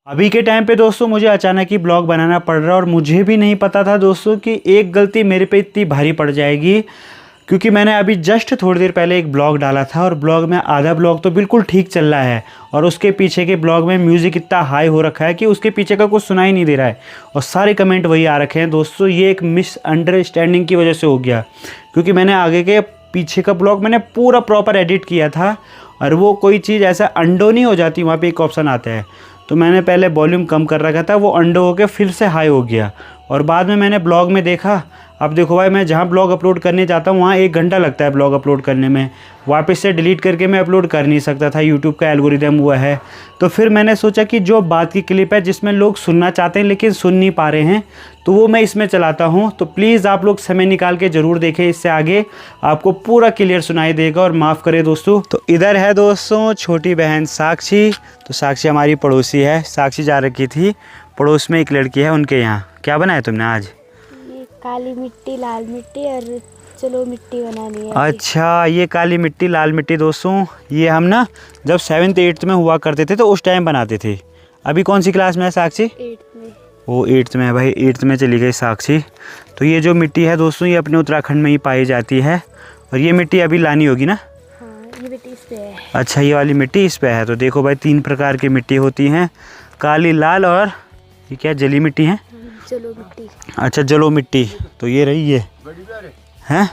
अभी के टाइम पे दोस्तों मुझे अचानक ही ब्लॉग बनाना पड़ रहा है और मुझे भी नहीं पता था दोस्तों कि एक गलती मेरे पे इतनी भारी पड़ जाएगी, क्योंकि मैंने अभी जस्ट थोड़ी देर पहले एक ब्लॉग डाला था और ब्लॉग में आधा ब्लॉग तो बिल्कुल ठीक चल रहा है और उसके पीछे के ब्लॉग में म्यूज़िक इतना हाई हो रखा है कि उसके पीछे का कुछ सुनाई नहीं दे रहा है और सारे कमेंट वही आ रखे हैं दोस्तों। ये एक मिसअंडरस्टैंडिंग की वजह से हो गया, क्योंकि मैंने आगे के पीछे का ब्लॉग मैंने पूरा प्रॉपर एडिट किया था और वो कोई चीज़ ऐसा अंडो नहीं हो जाती, वहाँ पे एक ऑप्शन आता है, तो मैंने पहले वॉल्यूम कम कर रखा था, वो अंडो होकर फिर से हाई हो गया और बाद में मैंने ब्लॉग में देखा। अब देखो भाई, मैं जहाँ ब्लॉग अपलोड करने जाता हूँ वहाँ 1 घंटा लगता है ब्लॉग अपलोड करने में, वापस से डिलीट करके मैं अपलोड कर नहीं सकता था, यूट्यूब का एल्गोरिदम हुआ है। तो फिर मैंने सोचा कि जो बात की क्लिप है जिसमें लोग सुनना चाहते हैं लेकिन सुन नहीं पा रहे हैं, तो वो मैं इसमें चलाता हूँ। तो प्लीज़ आप लोग समय निकाल के ज़रूर देखें, इससे आगे आपको पूरा क्लियर सुनाई देगा। और माफ़ करें दोस्तों, तो इधर है दोस्तों छोटी बहन साक्षी। तो साक्षी हमारी पड़ोसी है। साक्षी जा रखी थी पड़ोस में, एक लड़की है उनके यहाँ। क्या बनाया तुमने आज? काली मिट्टी लाल मिट्टी और चलो मिट्टी बनानी है। अच्छा, ये काली मिट्टी लाल मिट्टी दोस्तों, ये हम ना जब 7th 8th में हुआ करते थे तो उस टाइम बनाते थे। अभी कौन सी क्लास में है साक्षी? 8th में। वो 8th में है भाई, 8th में चली गई साक्षी। तो ये जो मिट्टी है दोस्तों, ये अपने उत्तराखंड में ही पाई जाती है और ये मिट्टी अभी लानी होगी ना? हाँ, ये मिट्टी इस पे है। अच्छा, ये वाली मिट्टी इस पे है। तो देखो भाई, 3 प्रकार की मिट्टी होती हैं, काली, लाल और ये क्या जली मिट्टी है? जलो मिट्टी। अच्छा, जलो मिट्टी। तो ये रही ये हैं।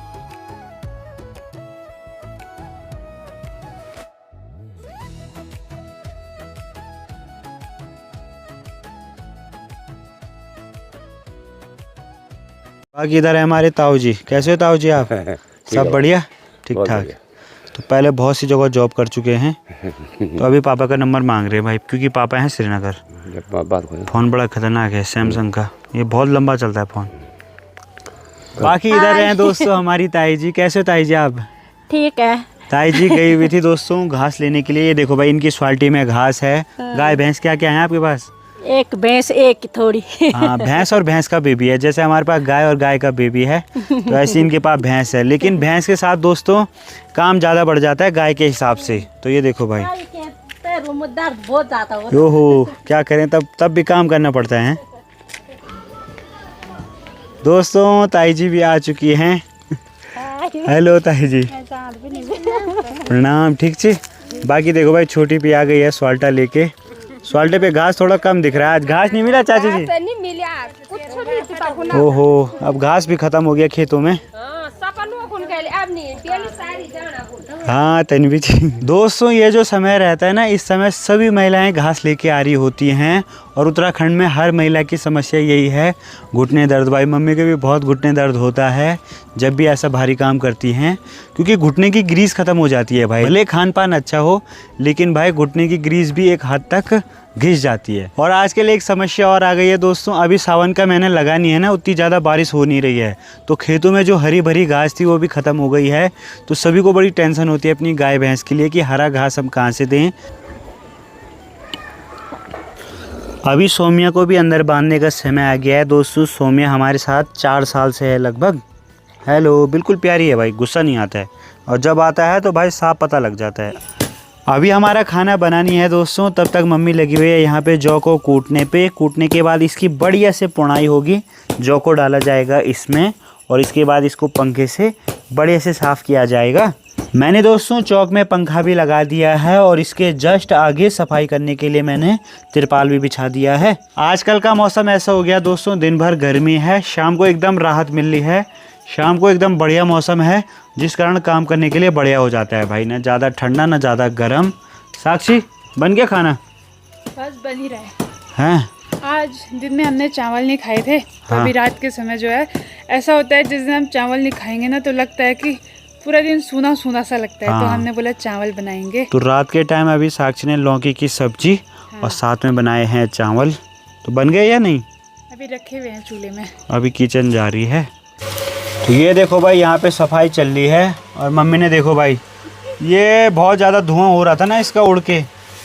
बाकी इधर है हमारे ताऊ जी। कैसे हो ताऊ जी आप? सब बढ़िया, ठीक ठाक। तो पहले बहुत सी जगह जॉब कर चुके हैं, तो अभी पापा का नंबर मांग रहे हैं भाई, क्योंकि पापा हैं श्रीनगर। फ़ोन बड़ा खतरनाक है सैमसंग का, ये बहुत लंबा चलता है फ़ोन। बाकी इधर हैं दोस्तों हमारी ताई जी। कैसे हो ताई जी आप? ठीक है। ताई जी गई हुई थी दोस्तों घास लेने के लिए। ये देखो भाई, इनकी स्वाल्टी में घास है। गाय भैंस क्या क्या है आपके पास? एक भैंस, एक थोड़ी। हाँ, भैंस और भैंस का बेबी है। जैसे हमारे पास गाय और गाय का बेबी है, तो ऐसे इनके पास भैंस है। लेकिन भैंस के साथ दोस्तों काम ज़्यादा बढ़ जाता है गाय के हिसाब से। तो ये देखो भाई, बहुत ज्यादा हो। यो हो, क्या करें, तब भी काम करना पड़ता है दोस्तों। ताई जी भी आ चुकी हैं। हेलो ताई जी, प्रणाम। ठीक छी। बाकी देखो भाई, छोटी भी आ गई है स्वाल्टा लेके। स्वाल्टे पे घास थोड़ा कम दिख रहा है, आज घास नहीं मिला चाची जी? नहीं मिला कुछ। ओहो, अब घास भी खत्म हो गया खेतों में। हाँ तनवी जी। दोस्तों ये जो समय रहता है ना, इस समय सभी महिलाएं घास लेके आ रही होती हैं और उत्तराखंड में हर महिला की समस्या यही है, घुटने दर्द। भाई मम्मी के भी बहुत घुटने दर्द होता है जब भी ऐसा भारी काम करती हैं, क्योंकि घुटने की ग्रीस ख़त्म हो जाती है भाई। भले खान पान अच्छा हो, लेकिन भाई घुटने की ग्रीस भी एक हद तक घिस जाती है। और आज के लिए एक समस्या और आ गई है दोस्तों, अभी सावन का महीना लगा नहीं है ना, उतनी ज़्यादा बारिश हो नहीं रही है, तो खेतों में जो हरी भरी घास थी वो भी ख़त्म हो गई है। तो सभी को बड़ी टेंशन होती है अपनी गाय भैंस के लिए कि हरा घास हम कहाँ से दें। अभी सोमिया को भी अंदर बांधने का समय आ गया है दोस्तों। सोमिया हमारे साथ 4 साल से है लगभग। हेलो, बिल्कुल प्यारी है भाई, गुस्सा नहीं आता है, और जब आता है तो भाई साफ पता लग जाता है। अभी हमारा खाना बनानी है दोस्तों, तब तक मम्मी लगी हुई है यहाँ पे जौ को कूटने के बाद इसकी बढ़िया से पुनाई होगी, जौ को डाला जाएगा इसमें और इसके बाद इसको पंखे से बढ़िया से साफ़ किया जाएगा। मैंने दोस्तों चौक में पंखा भी लगा दिया है और इसके जस्ट आगे सफाई करने के लिए मैंने तिरपाल भी बिछा दिया है। आजकल का मौसम ऐसा हो गया दोस्तों, दिन भर गर्मी है, शाम को एकदम राहत मिल रही है, शाम को एकदम बढ़िया मौसम है, जिस कारण काम करने के लिए बढ़िया हो जाता है भाई। ना ज़्यादा ठंडा ना ज़्यादा गर्म। साक्षी बन गया खाना? बस बन ही रहा है। आज दिन में हमने चावल नहीं खाए थे, तो हाँ। अभी रात के समय जो है ऐसा होता है, जिस दिन हम चावल नहीं खाएंगे ना तो लगता है कि पूरा दिन सूना सूना सा लगता है। हाँ। तो हमने बोला चावल बनाएंगे। तो रात के टाइम अभी साक्षी ने लौकी की सब्जी और साथ में बनाए हैं चावल। तो बन गए या नहीं? अभी रखे हुए हैं चूल्हे में। अभी किचन जा रही है। तो ये देखो भाई, यहाँ पे सफाई चल रही है और मम्मी ने देखो भाई, ये बहुत ज़्यादा धुआं हो रहा था ना इसका उड़ के,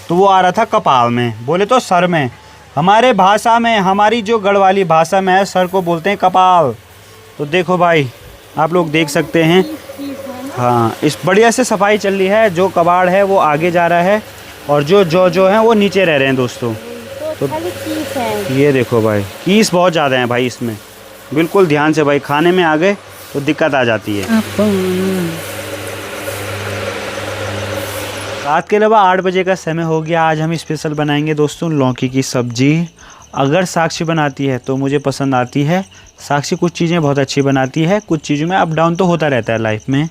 तो वो आ रहा था कपाल में, बोले तो सर में। हमारे भाषा में, हमारी जो गढ़वाली भाषा में है, सर को बोलते हैं कपाल। तो देखो भाई, आप लोग देख सकते हैं। हाँ, इस बढ़िया से सफाई चल रही है। जो कबाड़ है वो आगे जा रहा है और जो है वो नीचे रह रहे हैं दोस्तों। तो खाली कीस है। ये देखो भाई, कीस बहुत ज़्यादा हैं भाई इसमें। बिल्कुल ध्यान से भाई, खाने में आ गए तो दिक्कत आ जाती है। रात के लगभग 8 बजे का समय हो गया। आज हम स्पेशल बनाएंगे दोस्तों लौकी की सब्जी। अगर साक्षी बनाती है तो मुझे पसंद आती है। साक्षी कुछ चीज़ें बहुत अच्छी बनाती है, कुछ चीज़ों में अप डाउन तो होता रहता है लाइफ में।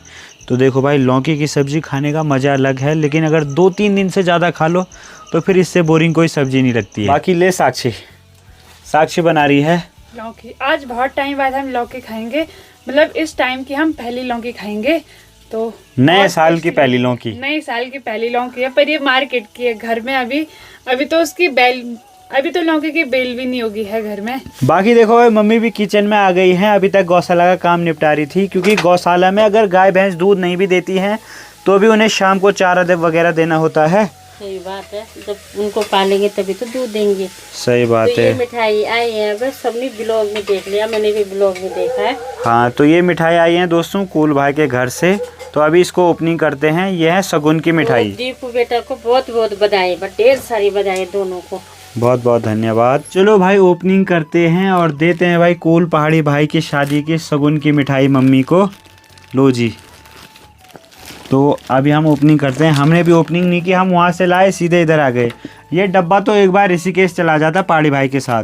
तो देखो भाई, लौकी की सब्ज़ी खाने का मज़ा अलग है, लेकिन अगर 2-3 दिन से ज़्यादा खा लो तो फिर इससे बोरिंग कोई सब्ज़ी नहीं लगती है। बाकी ले साक्षी बना रही है लौकी। आज बहुत टाइम बाद हम लौकी खाएंगे, मतलब इस टाइम की हम पहली लौकी खाएंगे। तो नए साल की पहली लौकी, नए साल की पहली लौकी है, पर ये मार्केट की है। घर में अभी तो उसकी बेल, अभी तो लौकी की बेल भी नहीं होगी है घर में। बाकी देखो भाई, मम्मी भी किचन में आ गई हैं। अभी तक गौशाला का काम निपटा रही थी, क्योंकि गौशाला में अगर गाय भैंस दूध नहीं भी देती हैं तो भी उन्हें शाम को चारा वगैरह देना होता है। सही बात है, जब उनको पालेंगे तभी तो दूध देंगे। सही बात तो है। ये मिठाई आई है, बस सबने ब्लॉग में देख लिया, मैंने भी ब्लॉग में देखा है। हाँ, तो ये मिठाई आई है दोस्तों कुल भाई के घर से। तो अभी इसको ओपनिंग करते हैं। ये है शगुन की मिठाई। दीपू बेटा को बहुत बहुत बधाई, ढेर सारी बधाई दोनों को। बहुत बहुत धन्यवाद। चलो भाई, ओपनिंग करते हैं और देते हैं भाई कोल पहाड़ी भाई की शादी की शगुन की मिठाई मम्मी को। लो जी, तो अभी हम ओपनिंग करते हैं। हमने भी ओपनिंग नहीं की, हम वहाँ से लाए सीधे इधर आ गए। ये डब्बा तो एक बार ऋषिकेश चला जाता पहाड़ी भाई के साथ,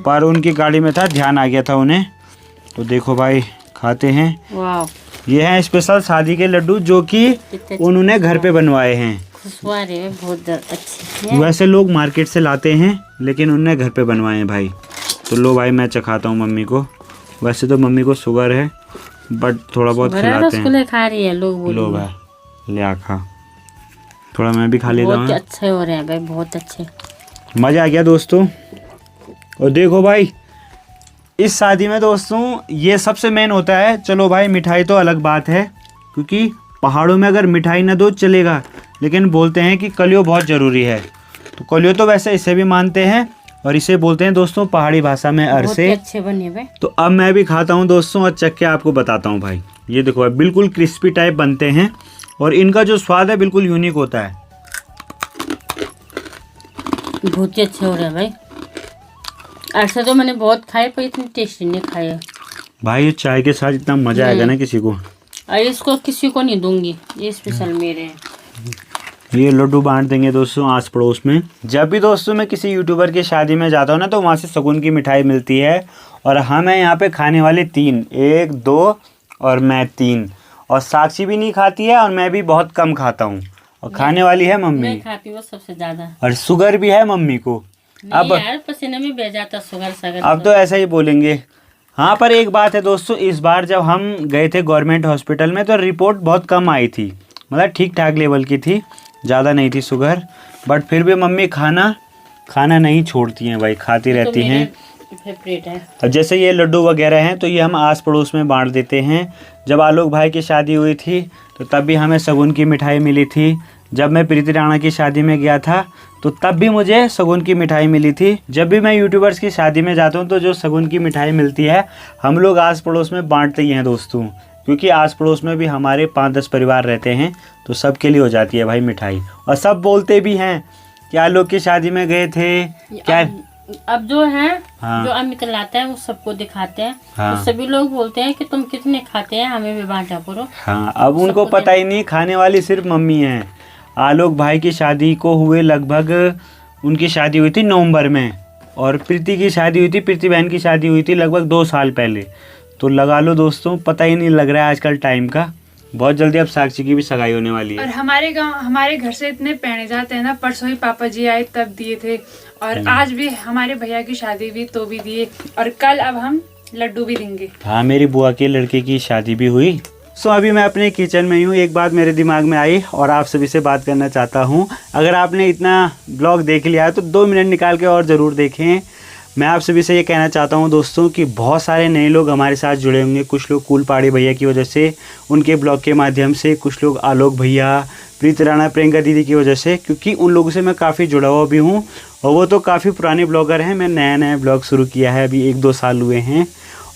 पर उनकी गाड़ी में था, ध्यान आ गया था उन्हें। तो देखो भाई, खाते हैं। वाह, ये हैं स्पेशल शादी के लड्डू, जो कि उन्होंने घर पे बनवाए हैं। खुशबू बहुत अच्छी है। वैसे लोग मार्केट से लाते हैं, लेकिन उन्होंने घर पे बनवाए हैं भाई। तो लो भाई, मैं चखाता हूँ मम्मी को। वैसे तो मम्मी को शुगर है, बट थोड़ा बहुत खिलाते हैं। खा रही है लोग। लो भाई, ले आ खा। थोड़ा मैं भी खा लेता हूँ। बहुत अच्छे हो रहे हैं भाई, बहुत अच्छे। मज़ा आ गया दोस्तों। और देखो भाई, इस शादी में दोस्तों ये सबसे मेन होता है। चलो भाई, मिठाई तो अलग बात है, क्योंकि पहाड़ों में अगर मिठाई ना दो चलेगा, लेकिन बोलते हैं कि कलियो बहुत ज़रूरी है। तो कलियो तो वैसे इसे भी मानते हैं, और इसे बोलते हैं दोस्तों पहाड़ी भाषा में अरसे। अच्छे बने भाई। तो अब मैं भी खाता हूँ दोस्तों, और चख के आपको बताता हूँ भाई। ये देखो भाई, बिल्कुल क्रिस्पी टाइप बनते हैं, और इनका जो स्वाद है बिल्कुल यूनिक होता है। बहुत ही अच्छे हो रहे हैं भाई। ऐसे तो मैंने बहुत खाए, पर इतनी टेस्टी नहीं खाए भाई। ये चाय के साथ इतना मज़ा आएगा ना किसी को। इसको किसी को नहीं दूंगी, ये स्पेशल मेरे हैं। ये लड्डू बांट देंगे दोस्तों आस पड़ोस में। जब भी दोस्तों मैं किसी यूट्यूबर की शादी में जाता हूँ ना, तो वहाँ से शगुन की मिठाई मिलती है। और हमें यहाँ पे खाने वाले 3, 1, 2 और मैं 3। और साक्षी भी नहीं खाती है, और मैं भी बहुत कम खाता हूँ। और खाने वाली है मम्मी। मैं खाती हूँ सबसे ज्यादा। और शुगर भी है मम्मी को। अब यार पसीने में बह जाता शुगर सगर। अब तो ऐसा ही बोलेंगे। हाँ, पर एक बात है दोस्तों, इस बार जब हम गए थे गवर्नमेंट हॉस्पिटल में, तो रिपोर्ट बहुत कम आई थी। मतलब ठीक ठाक लेवल की थी, ज़्यादा नहीं थी शुगर। बट फिर भी मम्मी खाना नहीं छोड़ती हैं भाई, खाती रहती हैं। फेवरेट है। अब जैसे ये लड्डू वगैरह हैं, तो ये हम आस पड़ोस में बांट देते हैं। जब आलोक भाई की शादी हुई थी, तो तब भी हमें शगुन की मिठाई मिली थी। जब मैं प्रीति राणा की शादी में गया था, तो तब भी मुझे शगुन की मिठाई मिली थी। जब भी मैं यूट्यूबर्स की शादी में जाता हूँ, तो जो शगुन की मिठाई मिलती है, हम लोग आस पड़ोस में बांटते ही हैं दोस्तों। क्योंकि आस पड़ोस में भी हमारे 5-10 परिवार रहते हैं, तो सबके लिए हो जाती है भाई मिठाई। और सब बोलते भी हैं कि आलोक की शादी में गए थे क्या। अब जो है, हाँ। जो अमित लाता है वो सबको दिखाते हैं। हाँ। तो सभी लोग बोलते हैं कि तुम कितने खाते हैं, हमें भी बांटा करो। हाँ, अब उनको पता ही नहीं, खाने वाली सिर्फ मम्मी हैं। आलोक भाई की शादी को हुए लगभग, उनकी शादी हुई थी नवंबर में, और प्रीति की शादी हुई थी, प्रीति बहन की शादी हुई थी लगभग 2 साल पहले। तो लगा लो दोस्तों, पता ही नहीं लग रहा है आजकल टाइम का। बहुत जल्दी अब साक्षी की भी सगाई होने वाली है। और हमारे घर से इतने पेड़े जाते हैं ना। परसों ही पापा जी आए तब दिए थे, और आज भी हमारे भैया की शादी हुई तो भी दिए, और कल अब हम लड्डू भी देंगे। हाँ, मेरी बुआ के लड़के की शादी भी हुई। सो अभी मैं अपने किचन में हूँ। एक बात मेरे दिमाग में आई और आप सभी से बात करना चाहता हूँ। अगर आपने इतना ब्लॉग देख लिया है तो 2 मिनट निकाल के और ज़रूर देखें। मैं आप सभी से ये कहना चाहता हूँ दोस्तों कि बहुत सारे नए लोग हमारे साथ जुड़े होंगे। कुछ लोग कूल पहाड़ी भैया की वजह से, उनके ब्लॉग के माध्यम से, कुछ लोग आलोक भैया, प्रीति राणा, प्रियंका दीदी की वजह से, क्योंकि उन लोगों से मैं काफ़ी जुड़ा हुआ भी हूँ, और वो तो काफ़ी पुराने ब्लॉगर हैं। मैं नया ब्लॉग शुरू किया है, अभी 1-2 साल हुए हैं,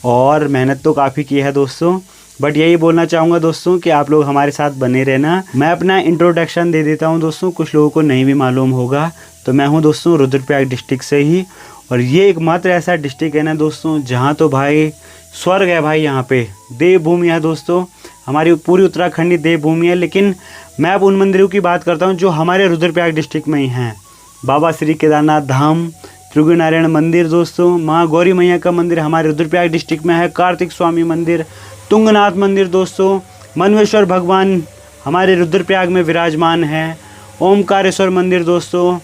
और मेहनत तो काफ़ी की है दोस्तों। बट यही बोलना चाहूँगा दोस्तों कि आप लोग हमारे साथ बने रहना। मैं अपना इंट्रोडक्शन दे देता हूँ दोस्तों, कुछ लोगों को नहीं भी मालूम होगा। तो मैं हूँ दोस्तों रुद्रप्रयाग डिस्ट्रिक्ट से ही, और ये एकमात्र ऐसा डिस्ट्रिक्ट है ना दोस्तों जहाँ तो भाई स्वर्ग है भाई। यहाँ पे देवभूमि है दोस्तों, हमारी पूरी उत्तराखंड देवभूमि है। लेकिन मैं अब उन मंदिरों की बात करता हूँ जो हमारे रुद्रप्रयाग डिस्ट्रिक्ट में ही हैं। बाबा श्री केदारनाथ धाम, त्रिगुण नारायण मंदिर दोस्तों, माँ गौरी मैया का मंदिर हमारे रुद्रप्रयाग डिस्ट्रिक्ट में है, कार्तिक स्वामी मंदिर, तुंगनाथ मंदिर दोस्तों, मनवेश्वर भगवान हमारे रुद्रप्रयाग में विराजमान है, ओमकारेश्वर मंदिर दोस्तों,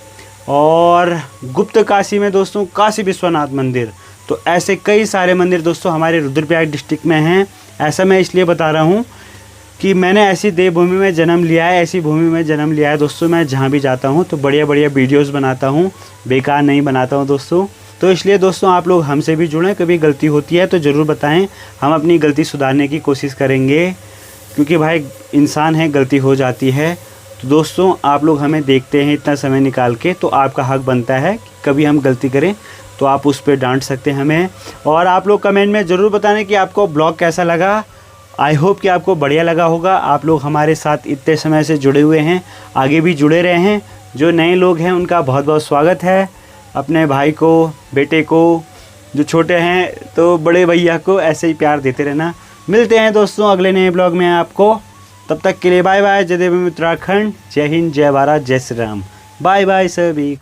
और गुप्त काशी में दोस्तों काशी विश्वनाथ मंदिर। तो ऐसे कई सारे मंदिर दोस्तों हमारे रुद्रप्रयाग डिस्ट्रिक्ट में हैं। ऐसा मैं इसलिए बता रहा हूँ कि मैंने ऐसी देवभूमि में जन्म लिया है, ऐसी भूमि में जन्म लिया है दोस्तों। मैं जहाँ भी जाता हूँ तो बढ़िया बढ़िया वीडियोस बनाता हूँ, बेकार नहीं बनाता हूँ दोस्तों। तो इसलिए दोस्तों आप लोग हमसे भी जुड़ें, कभी गलती होती है तो ज़रूर बताएं, हम अपनी गलती सुधारने की कोशिश करेंगे, क्योंकि भाई इंसान है, गलती हो जाती है। तो दोस्तों आप लोग हमें देखते हैं इतना समय निकाल के, तो आपका हक बनता है कि कभी हम गलती करें तो आप उस पर डांट सकते हैं हमें। और आप लोग कमेंट में ज़रूर बताएं कि आपको ब्लॉग कैसा लगा। आई होप कि आपको बढ़िया लगा होगा। आप लोग हमारे साथ इतने समय से जुड़े हुए हैं, आगे भी जुड़े रहे हैं। जो नए लोग हैं उनका बहुत बहुत स्वागत है। अपने भाई को, बेटे को, जो छोटे हैं तो बड़े भैया को ऐसे ही प्यार देते रहना। मिलते हैं दोस्तों अगले नए ब्लॉग में आपको। तब तक के लिए बाय बाय। जय देव उत्तराखंड, जय हिंद, जय भारत, जय श्री राम। बाय बाय सभी।